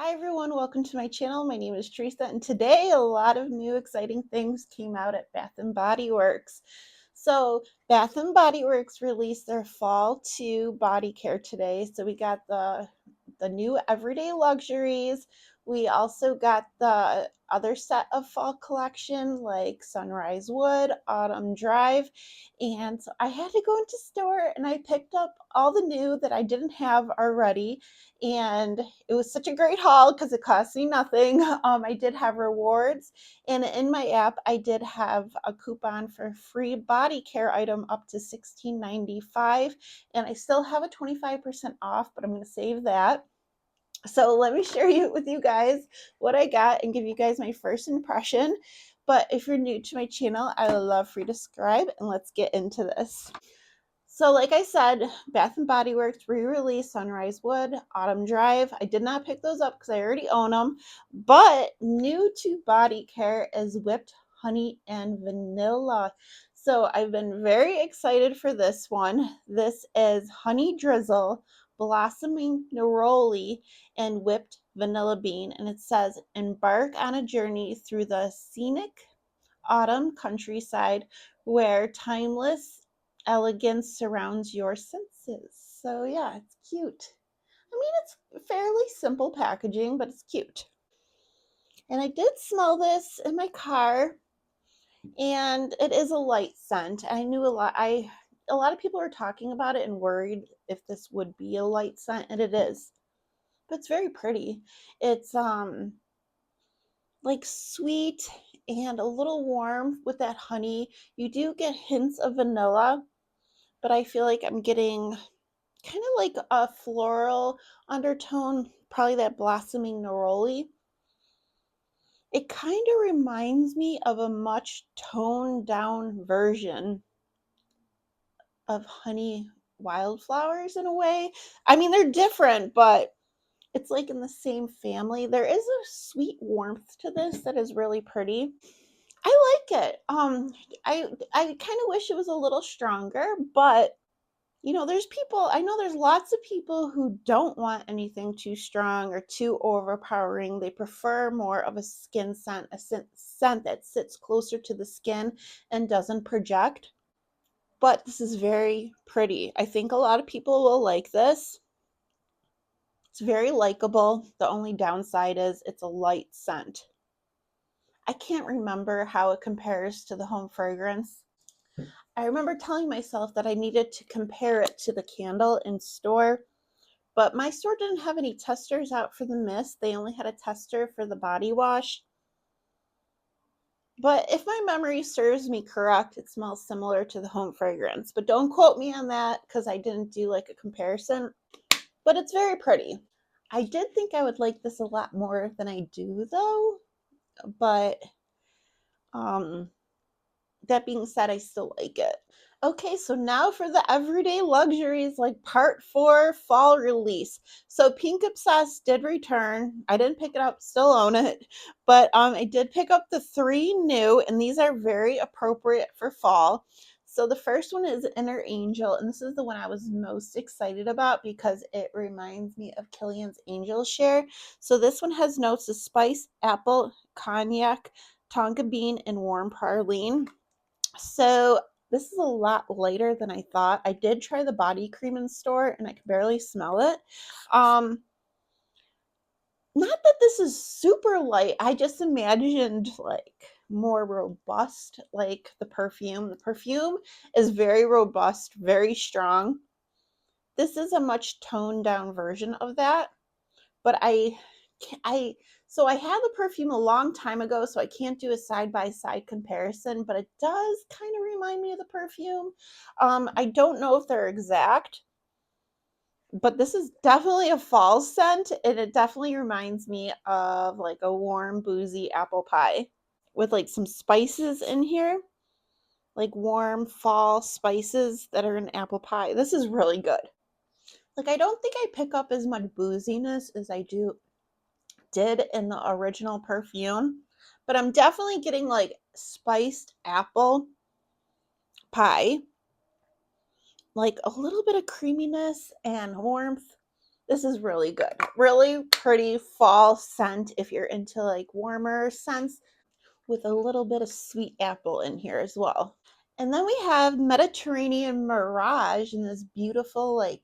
Hi everyone, welcome to my channel. My name is Teresa, and today a lot of new exciting things came out at Bath and Body Works. So Bath and Body Works released their fall 2 body care today. So we got the new Everyday Luxuries. We also got the other set of fall collection like Sunrise Wood, Autumn Drive. And so I had to go into store and I picked up all the new that I didn't have already. And it was such a great haul because it cost me nothing. I did have rewards, and in my app, I did have a coupon for free body care item up to $16.95, and I still have a 25% off, but I'm going to save that. So let me share with you guys what I got and give you guys my first impression. But if you're new to my channel, I would love for you to subscribe, and let's get into this. So like I said, Bath and Body Works re-released Sunrise Wood, Autumn Drive. I did not pick those up because I already own them. But new to body care is whipped honey and vanilla. So I've been very excited for this one. This is honey drizzle, blossoming neroli, and whipped vanilla bean. And it says, embark on a journey through the scenic autumn countryside where timeless elegance surrounds your senses. So yeah, it's cute. I mean, it's fairly simple packaging, but it's cute. And I did smell this in my car, and it is a light scent. I knew a lot of people were talking about it and worried if this would be a light scent, and it is. But it's very pretty. It's like sweet and a little warm with that honey. You do get hints of vanilla, but I feel like I'm getting kind of like a floral undertone, probably that blossoming neroli. It kind of reminds me of a much toned down version of honey wildflowers in a way. I mean, they're different, but it's like in the same family. There is a sweet warmth to this that is really pretty. I like it. I kind of wish it was a little stronger, but there's people, I know there's lots of people who don't want anything too strong or too overpowering. They prefer more of a skin scent, a scent that sits closer to the skin and doesn't project. But this is very pretty. I think a lot of people will like this. It's very likable. The only downside is it's a light scent. I can't remember how it compares to the home fragrance. I remember telling myself that I needed to compare it to the candle in store, but my store didn't have any testers out for the mist. They only had a tester for the body wash. But if my memory serves me correct, it smells similar to the home fragrance. But don't quote me on that because I didn't do like a comparison. But it's very pretty. I did think I would like this a lot more than I do though. But that being said, I still like it. Okay, so now for the everyday luxuries, like part 4 fall release. So Pink Obsessed did return. I didn't pick it up, still own it, but I did pick up the 3 new, and these are very appropriate for fall. So the first one is Inner Angel, and this is the one I was most excited about because it reminds me of Killian's Angel Share. So this one has notes of spice, apple, cognac, tonka bean, and warm praline. So this is a lot lighter than I thought. I did try the body cream in store and I could barely smell it. Not that this is super light. I just imagined like more robust, like the perfume. The perfume is very robust, very strong. This is a much toned down version of that, but I so I had the perfume a long time ago, so I can't do a side by side comparison, but it does kind of remind me of the perfume. I don't know if they're exact, but this is definitely a fall scent, and it definitely reminds me of like a warm, boozy apple pie with like some spices in here, like warm fall spices that are in apple pie. This is really good. Like I don't think I pick up as much booziness as I did in the original perfume, but I'm definitely getting like spiced apple pie, like a little bit of creaminess and warmth, This is really good. Really pretty fall scent if you're into like warmer scents with a little bit of sweet apple in here as well. And then we have Mediterranean Mirage in this beautiful, like,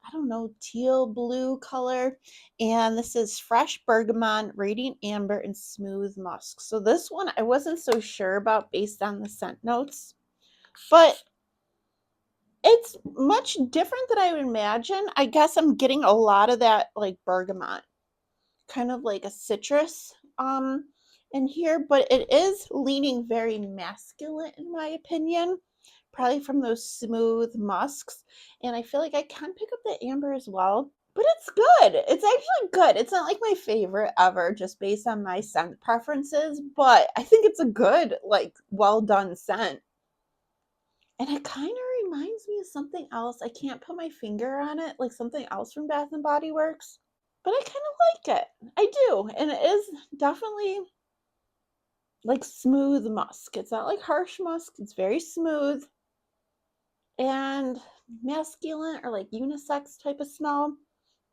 I don't know, teal blue color. And this is fresh bergamot, radiant amber, and smooth musk. So this one I wasn't so sure about based on the scent notes, but it's much different than I would imagine. I guess I'm getting a lot of that like bergamot, kind of like a citrus in here, but it is leaning very masculine in my opinion, probably from those smooth musks. And I feel like I can pick up the amber as well, but it's good. It's actually good. It's not like my favorite ever just based on my scent preferences, but I think it's a good, like, well done scent. And it kind of reminds me of something else. I can't put my finger on it, like something else from Bath and Body Works, but I kind of like it. I do. And it is definitely like smooth musk. It's not like harsh musk. It's very smooth and masculine or like unisex type of smell.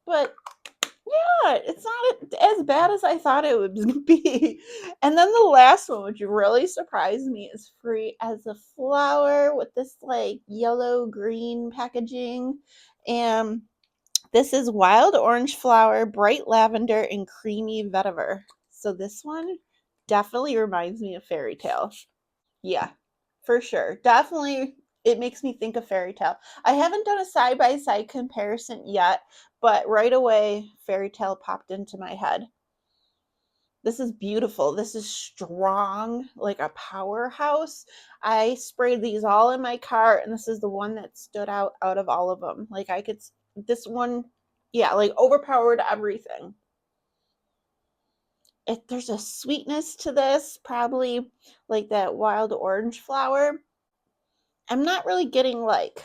But yeah, it's not as bad as I thought it would be. And then the last one, which really surprised me, is Free as a Flower with this like yellow green packaging. And this is wild orange flower, bright lavender, and creamy vetiver. So this one definitely reminds me of Fairy Tale. Yeah, for sure. Definitely, it makes me think of Fairy Tale. I haven't done a side by side comparison yet, but right away, Fairy Tale popped into my head. This is beautiful. This is strong, like a powerhouse. I sprayed these all in my car, and this is the one that stood out of all of them. Like I could, this one, yeah, like overpowered everything. There's a sweetness to this, probably like that wild orange flower. I'm not really getting like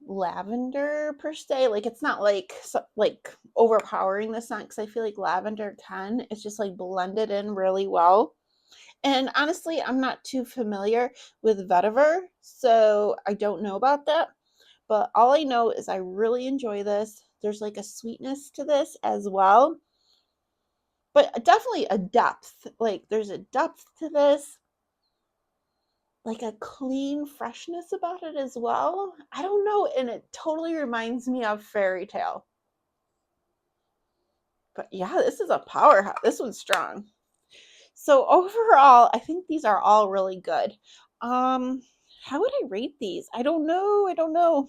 lavender per se. Like it's not like like overpowering the scent because I feel like lavender can. It's just like blended in really well. And honestly, I'm not too familiar with vetiver, so I don't know about that. But all I know is I really enjoy this. There's like a sweetness to this as well, but definitely a depth. Like there's a depth to this, like a clean freshness about it as well. I don't know, and it totally reminds me of Fairy Tale. But yeah, this is a powerhouse. This one's strong. So overall, I think these are all really good. Um, how would I rate these? I don't know. I don't know.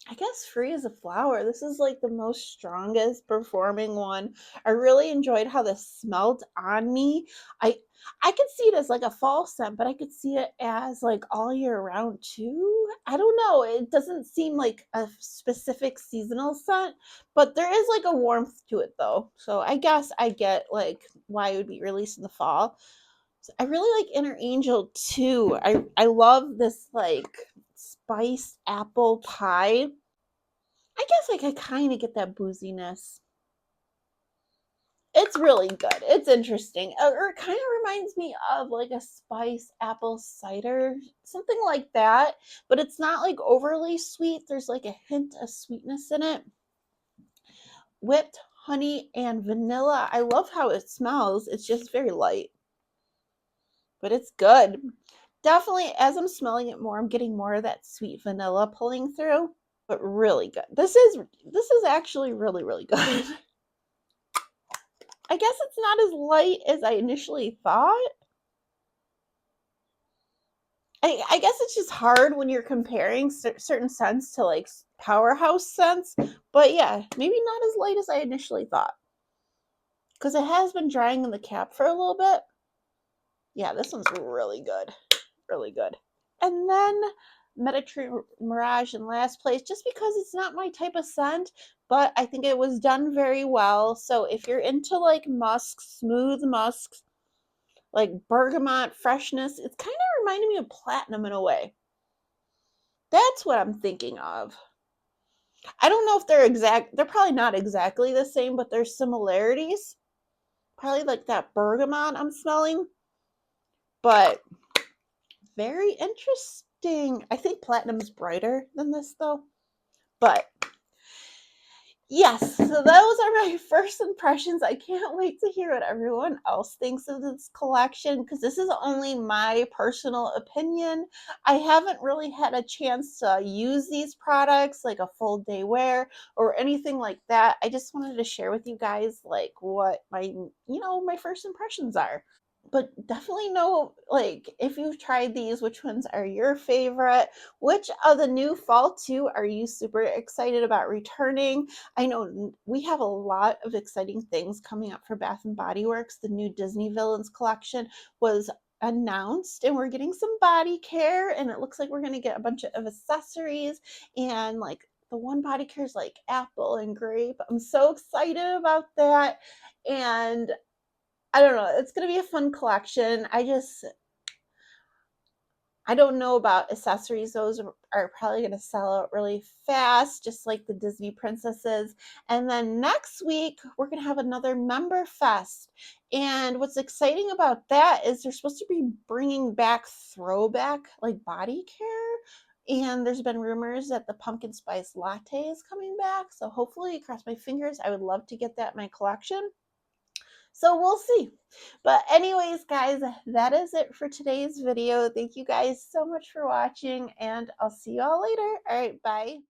I guess Free as a Flower. This is like the most strongest performing one. I really enjoyed how this smelled on me. I I could see it as like a fall scent, but I could see it as like all year round too. I don't know. It doesn't seem like a specific seasonal scent, but there is like a warmth to it though. So I guess I get like why it would be released in the fall. So I really like Inner Angel too. I love this like spiced apple pie. I guess I could kind of get that booziness. It's really good. It's interesting. Or it kind of reminds me of like a spice apple cider, something like that. But it's not like overly sweet. There's like a hint of sweetness in it. Whipped honey and vanilla. I love how it smells. It's just very light, but it's good. Definitely, as I'm smelling it more, I'm getting more of that sweet vanilla pulling through, but really good. This is actually really, really good. I guess it's not as light as I initially thought. I guess it's just hard when you're comparing certain scents to like powerhouse scents. But yeah, maybe not as light as I initially thought. Because it has been drying in the cap for a little bit. Yeah, this one's really good. Really good. And then Mediterranean Mirage in last place, just because it's not my type of scent, but I think it was done very well. So if you're into like musks, smooth musks, like bergamot freshness. It's kind of reminding me of platinum in a way. That's what I'm thinking of. I don't know if they're probably not exactly the same, but there's similarities. Probably like that bergamot I'm smelling, but very interesting. I think platinum's brighter than this though. But Yes, so those are my first impressions. I can't wait to hear what everyone else thinks of this collection because this is only my personal opinion. I haven't really had a chance to use these products like a full day wear or anything like that. I just wanted to share with you guys like what my first impressions are. But definitely know, like, if you've tried these, which ones are your favorite? Which of the new fall 2 are you super excited about returning? I know we have a lot of exciting things coming up for Bath and Body Works. The new Disney Villains collection was announced, and we're getting some body care, and it looks like we're going to get a bunch of accessories and like the one body care is like apple and grape. I'm so excited about that. And I don't know. It's gonna be a fun collection. I don't know about accessories. Those are probably gonna sell out really fast, just like the Disney princesses. And then next week we're gonna have another member fest. And what's exciting about that is they're supposed to be bringing back throwback like body care. And there's been rumors that the pumpkin spice latte is coming back. So hopefully, cross my fingers. I would love to get that in my collection. So we'll see. But anyways, guys, that is it for today's video. Thank you guys so much for watching, and I'll see you all later. All right, bye.